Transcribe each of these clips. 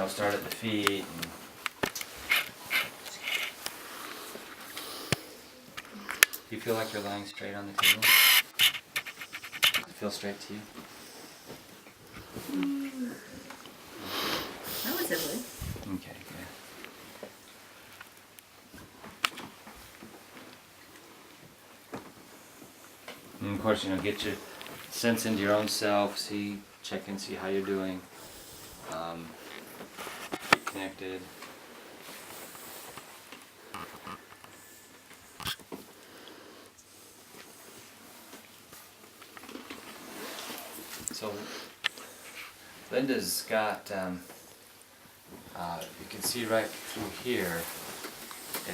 start at the feet. And do you feel like you're lying straight on the table? Does it feel straight to you? Relatively. Okay, good. And of course, get your sense into your own self, check in, see how you're doing. Get connected. So, Linda's got, you can see right through here,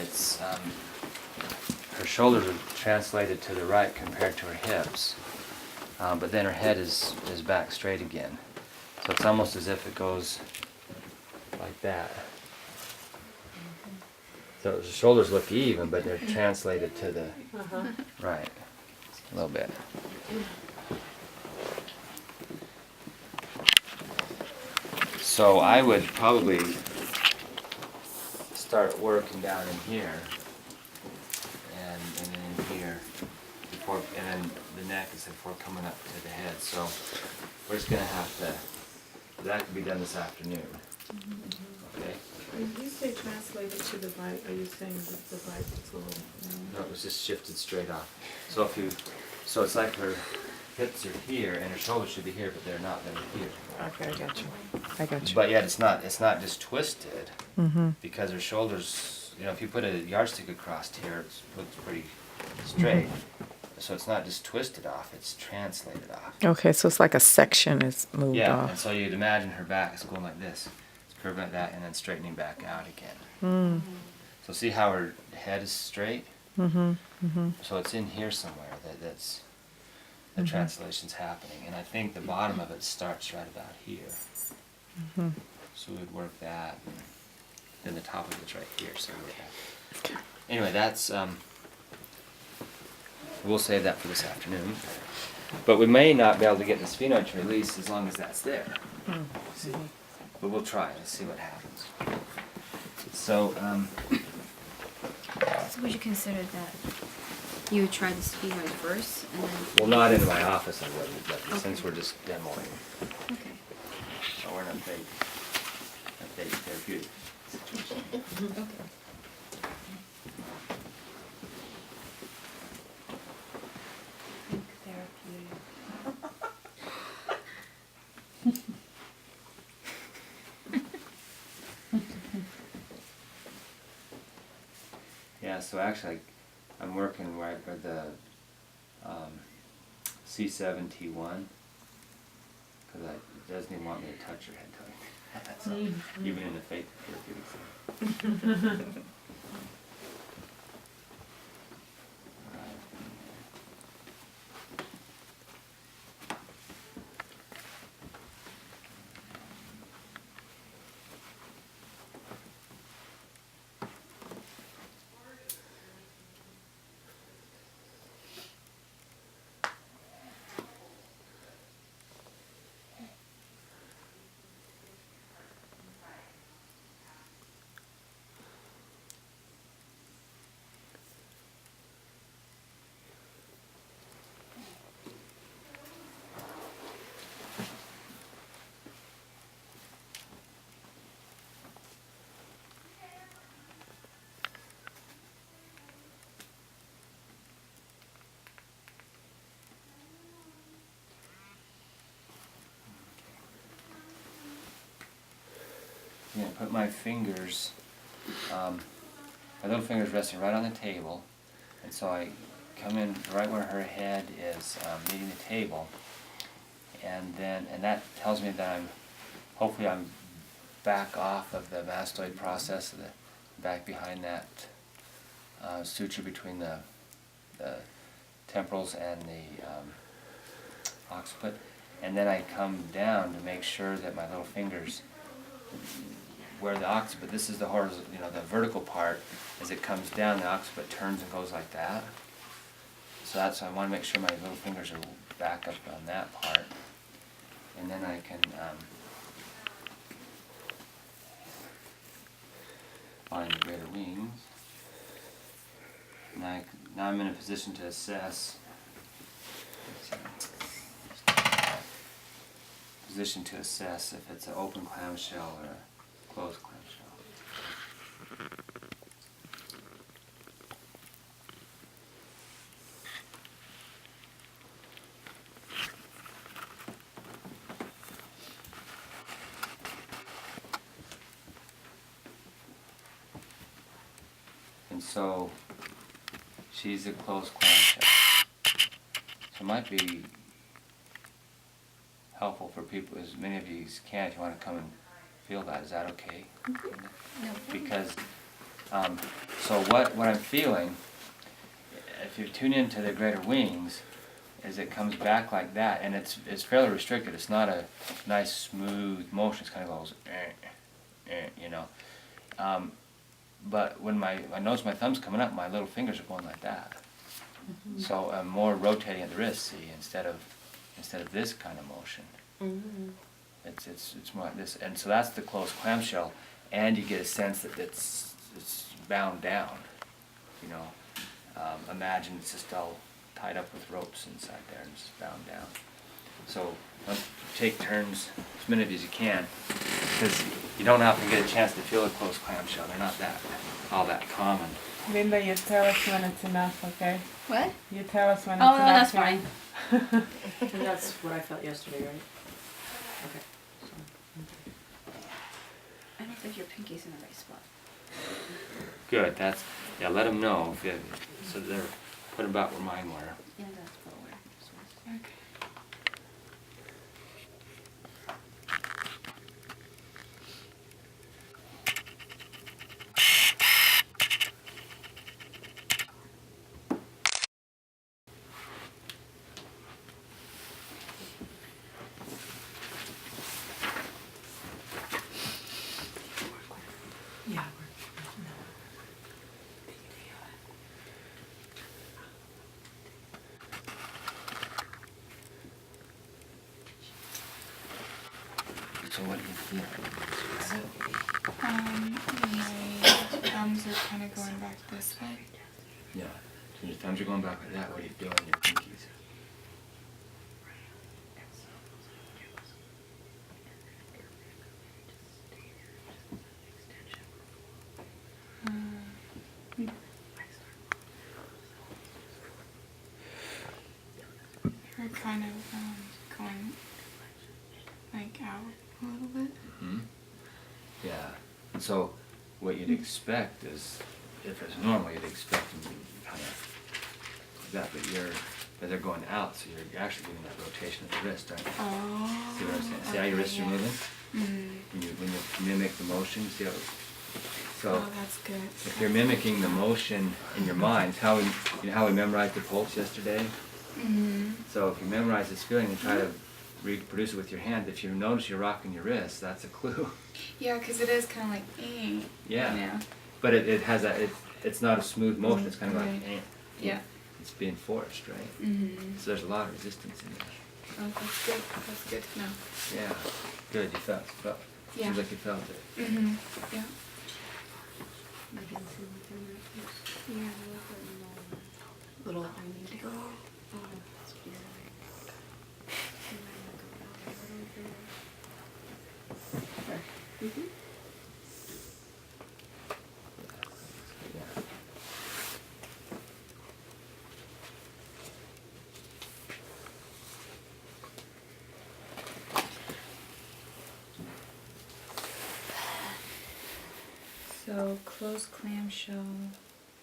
it's, her shoulders are translated to the right compared to her hips, but then her head is back straight again. So it's almost as if it goes like that. So the shoulders look even, but they're translated to the right a little bit. So I would probably start working down in here and then in here and then the neck is before coming up to the head. So we're just gonna have to. That can be done this afternoon. Okay. When you say translated to the right, are you saying that the right is a little? No, it was just shifted straight off. So so it's like her hips are here and her shoulders should be here, but they're not. They're here. Okay, I got you. But yet it's not just twisted because her shoulders. If you put a yardstick across here, it looks pretty straight. So it's not just twisted off; it's translated off. Okay, so it's like a section is moved Yeah, and so you'd imagine her back is going like this. It's curved like that and then straightening back out again. So see how her head is straight? So it's in here somewhere that's the translation's happening. And I think the bottom of it starts right about here. So we'd work that, and then the top of it's right here. So anyway, that's we'll save that for this afternoon. But we may not be able to get the sphenoid to release as long as that's there. See? But we'll try and see what happens. So, So would you consider that you would try the sphenoid first and then... well, not in my office I wouldn't, but Okay. since we're just demoing, Okay. so we're in a therapeutic situation. Okay. Therapeutic. Yeah, so actually I'm working right for the C7T1 because it doesn't even want me to touch her head till that's even in the fake therapeutic thing. Yeah, put my fingers, my little fingers resting right on the table, and so I come in right where her head is meeting the table, and that tells me that hopefully I'm back off of the mastoid process, back behind that suture between the temporals and the occiput, and then I come down to make sure that my little fingers where the occiput, this is the horizontal, the vertical part, as it comes down, the occiput turns and goes like that. So I want to make sure my little fingers are back up on that part, and then I can find the greater wings. Now I'm in a position to assess. Position to assess if it's an open clamshell or a closed clamshell. And so she's a closed clamshell. So it might be helpful for people, as many of you can, if you want to come and feel that. Is that okay? No. Because, so what I'm feeling, if you tune into the greater wings, is it comes back like that, and it's fairly restricted. It's not a nice smooth motion. It's kind of goes, you know. But when I notice my thumb's coming up, my little fingers are going like that. Mm-hmm. So I'm more rotating at the wrist, see, instead of this kind of motion. Mm-hmm. It's more like this, and so that's the closed clamshell, and you get a sense that it's bound down. You know, imagine it's just all tied up with ropes inside there and it's bound down. So take turns, as many of you as you can, because you don't often get a chance to feel a closed clamshell. They're not all that common. Linda, you tell us when it's enough, okay? What? You tell us when Oh, it's no, enough. that's fine. And that's what I felt yesterday, right? Okay. I don't think your pinky's in the right spot. Good. Yeah. Let them know if so they're put about where mine were. Yeah, that's forward. Okay. Yeah. So what do you feel? My thumbs are kind of going back this way. Yeah. So your thumbs are going back like that. What do you feel in your pinkies? We're kind of going like out a little bit. Hmm? Yeah. And so what you'd expect is, if it's normal, you'd expect them to be kind of like that, but they're going out, so you're actually getting that rotation of the wrist, aren't you? Oh. See what I'm saying? See how your wrists are moving? Mm-hmm. When you mimic the motion, see how. So Oh, that's good. if you're mimicking the motion in your mind, how we memorized the pulse yesterday. Mm-hmm. So if you memorize this feeling and try to reproduce it with your hand, if you notice you're rocking your wrist, that's a clue. Yeah, because it is kind of like, Yeah. You know? But it has it's not a smooth motion. It's kind of like, Right. Yeah. It's being forced, right? Mm-hmm. So there's a lot of resistance in there. Oh, that's good. That's good to know. Yeah. Good. You felt. Yeah. Seems like you felt it. Mm-hmm. Yeah. Yeah. Little. Yeah. So closed clamshell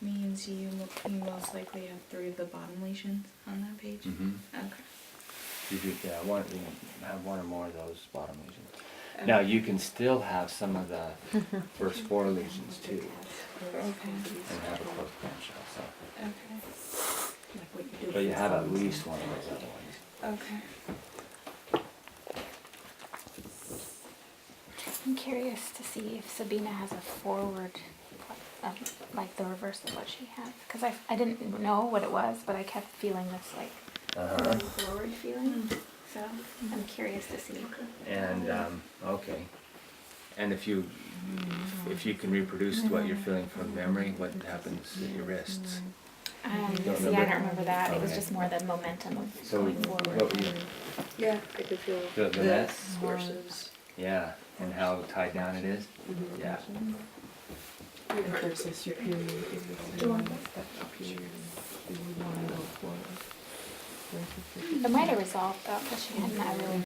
means you most likely have 3 of the bottom lesions on that page. Mm-hmm. Okay. You could you can have one or more of those bottom lesions. Now you can still have some of the first 4 lesions too, Okay. and have a closed clamshell. So, Okay. but you have at least one of those other ones. Okay. I'm curious to see if Sabina has a forward, like the reverse of what she had. Because I didn't know what it was, but I kept feeling this like going forward feeling. So I'm curious to see. And okay, And if you can reproduce what you're feeling from memory, what happens at your wrists? Don't See, remember? I don't remember that. It was Okay. just more the momentum of So going forward. what were you? Yeah, I could feel The this mess? versus. Yeah, and how tied down it is. Yeah. Versus your period, if it's the one that's up here, you would wanna go forward. Versus if It might have resolved though, because she hadn't really